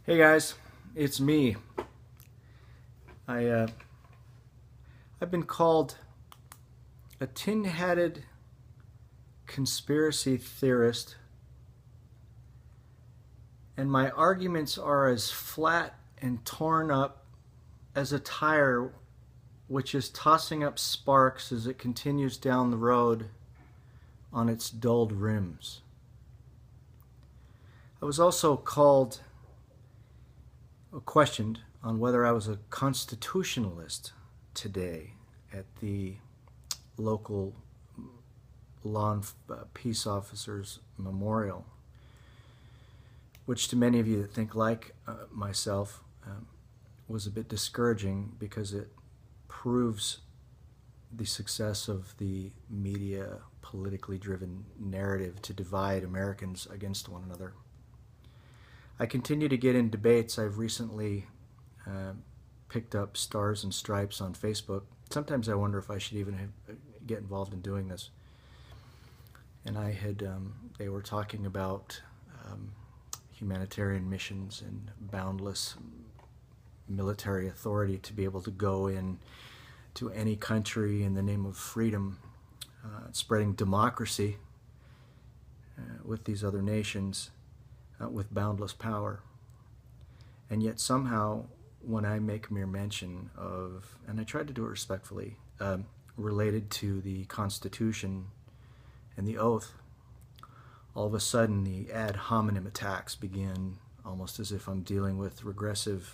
Hey guys, it's me. I've been called a tin-hatted conspiracy theorist, and my arguments are as flat and torn up as a tire which is tossing up sparks as it continues down the road on its dulled rims. I was also questioned on whether I was a constitutionalist today at the local law and peace officers memorial, which to many of you that think like myself was a bit discouraging because it proves the success of the media politically driven narrative to divide Americans against one another. I continue to get in debates. I've recently picked up Stars and Stripes on Facebook. Sometimes I wonder if I should even get involved in doing this. And they were talking about humanitarian missions and boundless military authority to be able to go in to any country in the name of freedom, spreading democracy with these other nations. With boundless power. And yet somehow when I make mere mention of, and I tried to do it respectfully, related to the Constitution and the oath, all of a sudden the ad hominem attacks begin, almost as if I'm dealing with the regressives.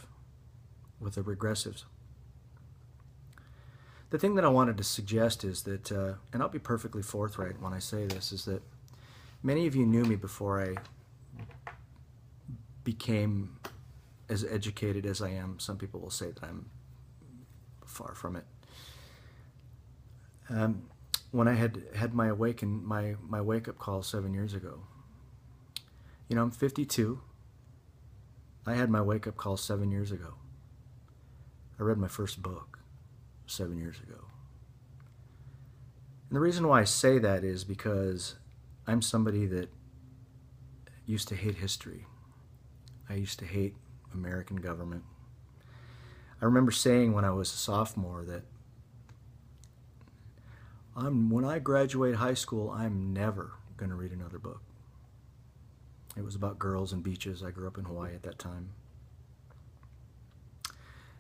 The thing that I wanted to suggest is that, and I'll be perfectly forthright when I say this, is that many of you knew me before I became as educated as I am. Some people will say that I'm far from it. When I had my wake-up call 7 years ago, you know, I'm 52. I had my wake-up call 7 years ago. I read my first book 7 years ago. And the reason why I say that is because I'm somebody that used to hate history. I used to hate American government. I remember saying when I was a sophomore that when I graduate high school, I'm never going to read another book. It was about girls and beaches. I grew up in Hawaii at that time.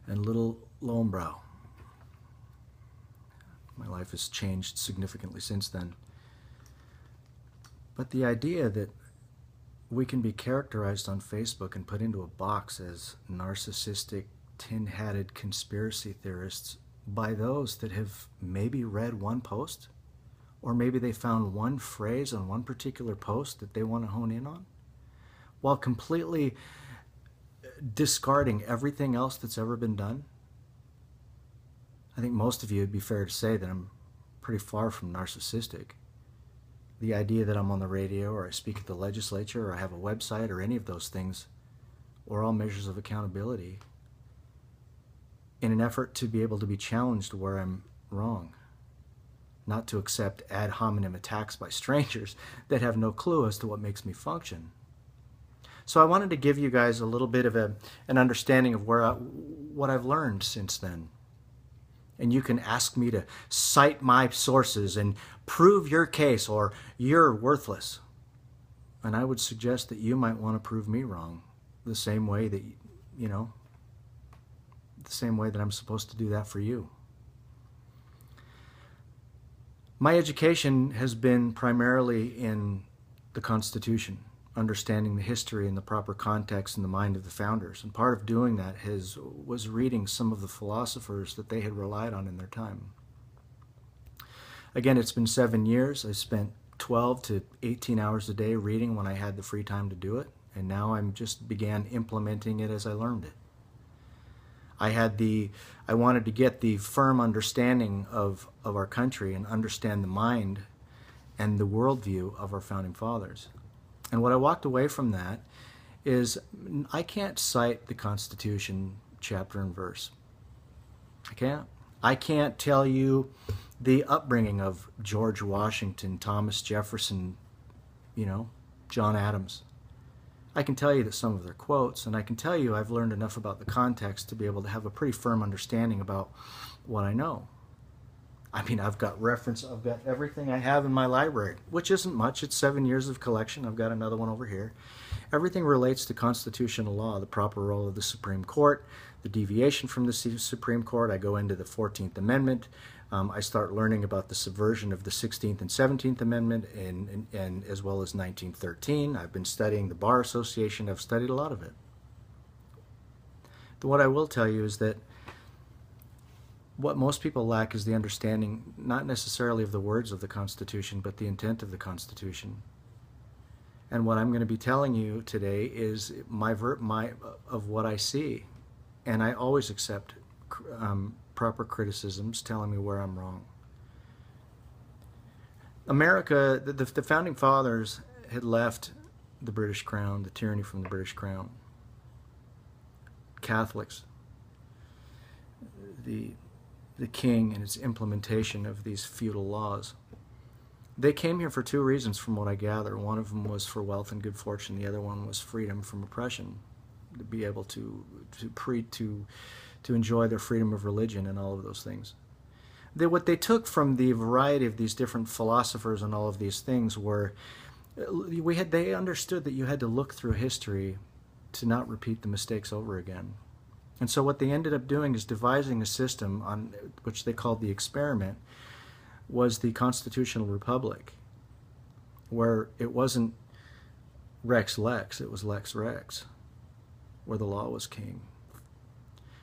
And little Lowenbrow. My life has changed significantly since then. But the idea that we can be characterized on Facebook and put into a box as narcissistic, tin-hatted conspiracy theorists by those that have maybe read one post, or maybe they found one phrase on one particular post that they want to hone in on, while completely discarding everything else that's ever been done. I think most of you, it'd be fair to say that I'm pretty far from narcissistic. The idea that I'm on the radio or I speak at the legislature or I have a website or any of those things are all measures of accountability in an effort to be able to be challenged where I'm wrong, not to accept ad hominem attacks by strangers that have no clue as to what makes me function. So I wanted to give you guys a little bit of an understanding of what I've learned since then. And you can ask me to cite my sources and prove your case, or you're worthless. And I would suggest that you might want to prove me wrong the same way that, the same way that I'm supposed to do that for you. My education has been primarily in the Constitution, understanding the history and the proper context in the mind of the founders. And part of doing that was reading some of the philosophers that they had relied on in their time. Again, it's been 7 years. I spent 12 to 18 hours a day reading when I had the free time to do it. And now I'm just began implementing it as I learned it. I wanted to get the firm understanding of our country and understand the mind and the worldview of our founding fathers. And what I walked away from that is I can't cite the Constitution chapter and verse. I can't. I can't tell you the upbringing of George Washington, Thomas Jefferson, John Adams. I can tell you that some of their quotes, and I can tell you I've learned enough about the context to be able to have a pretty firm understanding about what I know. I mean, I've got everything I have in my library, which isn't much. It's 7 years of collection. I've got another one over here. Everything relates to constitutional law, the proper role of the Supreme Court, the deviation from the Supreme Court. I go into the 14th Amendment. I start learning about the subversion of the 16th and 17th Amendment, and as well as 1913. I've been studying the Bar Association. I've studied a lot of it. What I will tell you is that what most people lack is the understanding, not necessarily of the words of the Constitution, but the intent of the Constitution. And what I'm going to be telling you today is of what I see. And I always accept proper criticisms telling me where I'm wrong. America, the Founding Fathers had left the British Crown, the tyranny from the British Crown. Catholics, the king and its implementation of these feudal laws. They came here for two reasons from what I gather. One of them was for wealth and good fortune. The other one was freedom from oppression, to be able to enjoy their freedom of religion and all of those things. What they took from the variety of these different philosophers and all of these things were, they understood that you had to look through history to not repeat the mistakes over again. And so what they ended up doing is devising a system on which they called the experiment, was the constitutional republic, where it wasn't Rex Lex, it was Lex Rex, where the law was king.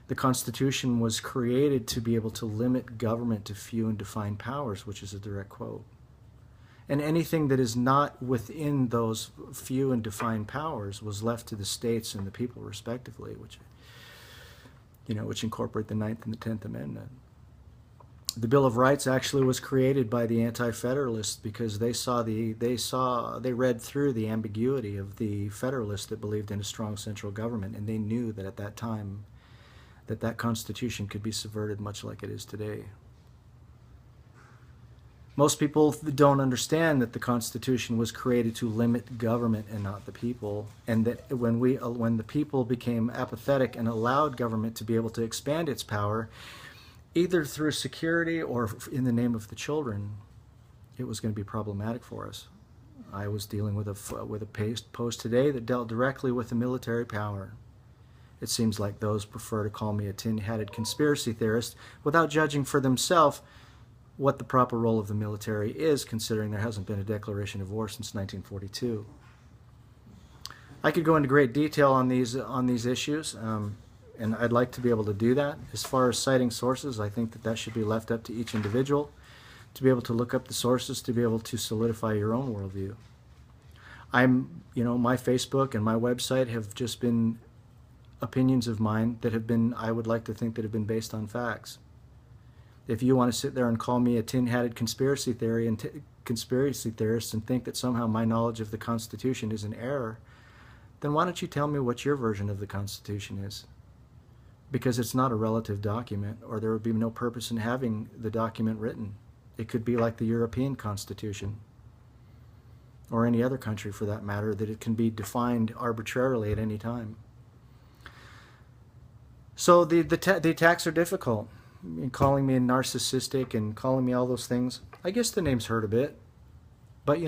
The Constitution was created to be able to limit government to few and defined powers, which is a direct quote. And anything that is not within those few and defined powers was left to the states and the people respectively, which incorporate the 9th and the 10th Amendment. The Bill of Rights actually was created by the Anti-Federalists because they read through the ambiguity of the Federalists that believed in a strong central government, and they knew that at that time that Constitution could be subverted much like it is today. Most people don't understand that the Constitution was created to limit government and not the people, and that when the people became apathetic and allowed government to be able to expand its power, either through security or in the name of the children, it was going to be problematic for us. I was dealing with a post today that dealt directly with the military power. It seems like those prefer to call me a tin-hatted conspiracy theorist without judging for themselves what the proper role of the military is, considering there hasn't been a declaration of war since 1942. I could go into great detail on these issues, and I'd like to be able to do that. As far as citing sources, I think that should be left up to each individual to be able to look up the sources to be able to solidify your own worldview. My Facebook and my website have just been opinions of mine that have been, I would like to think, that have been based on facts. If you want to sit there and call me a tin-hatted conspiracy theorist and think that somehow my knowledge of the Constitution is an error, then why don't you tell me what your version of the Constitution is? Because it's not a relative document, or there would be no purpose in having the document written. It could be like the European Constitution, or any other country for that matter, that it can be defined arbitrarily at any time. So the attacks are difficult. Calling me narcissistic and calling me all those things, I guess the names hurt a bit. But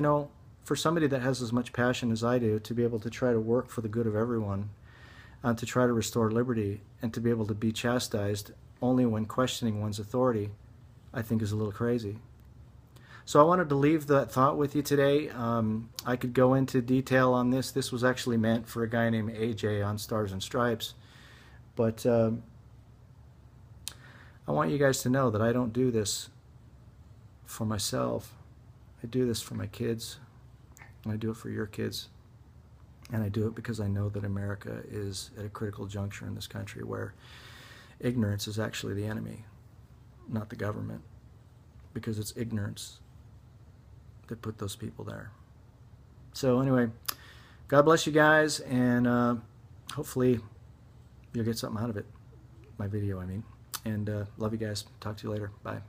for somebody that has as much passion as I do, to be able to try to work for the good of everyone, to try to restore liberty, and to be able to be chastised only when questioning one's authority, I think is a little crazy. So I wanted to leave that thought with you today. I could go into detail on this. This was actually meant for a guy named AJ on Stars and Stripes. But I want you guys to know that I don't do this for myself. I do this for my kids, and I do it for your kids. And I do it because I know that America is at a critical juncture in this country where ignorance is actually the enemy, not the government, because it's ignorance that put those people there. So anyway, God bless you guys, and hopefully you'll get something out of it. My video, I mean. And love you guys. Talk to you later. Bye.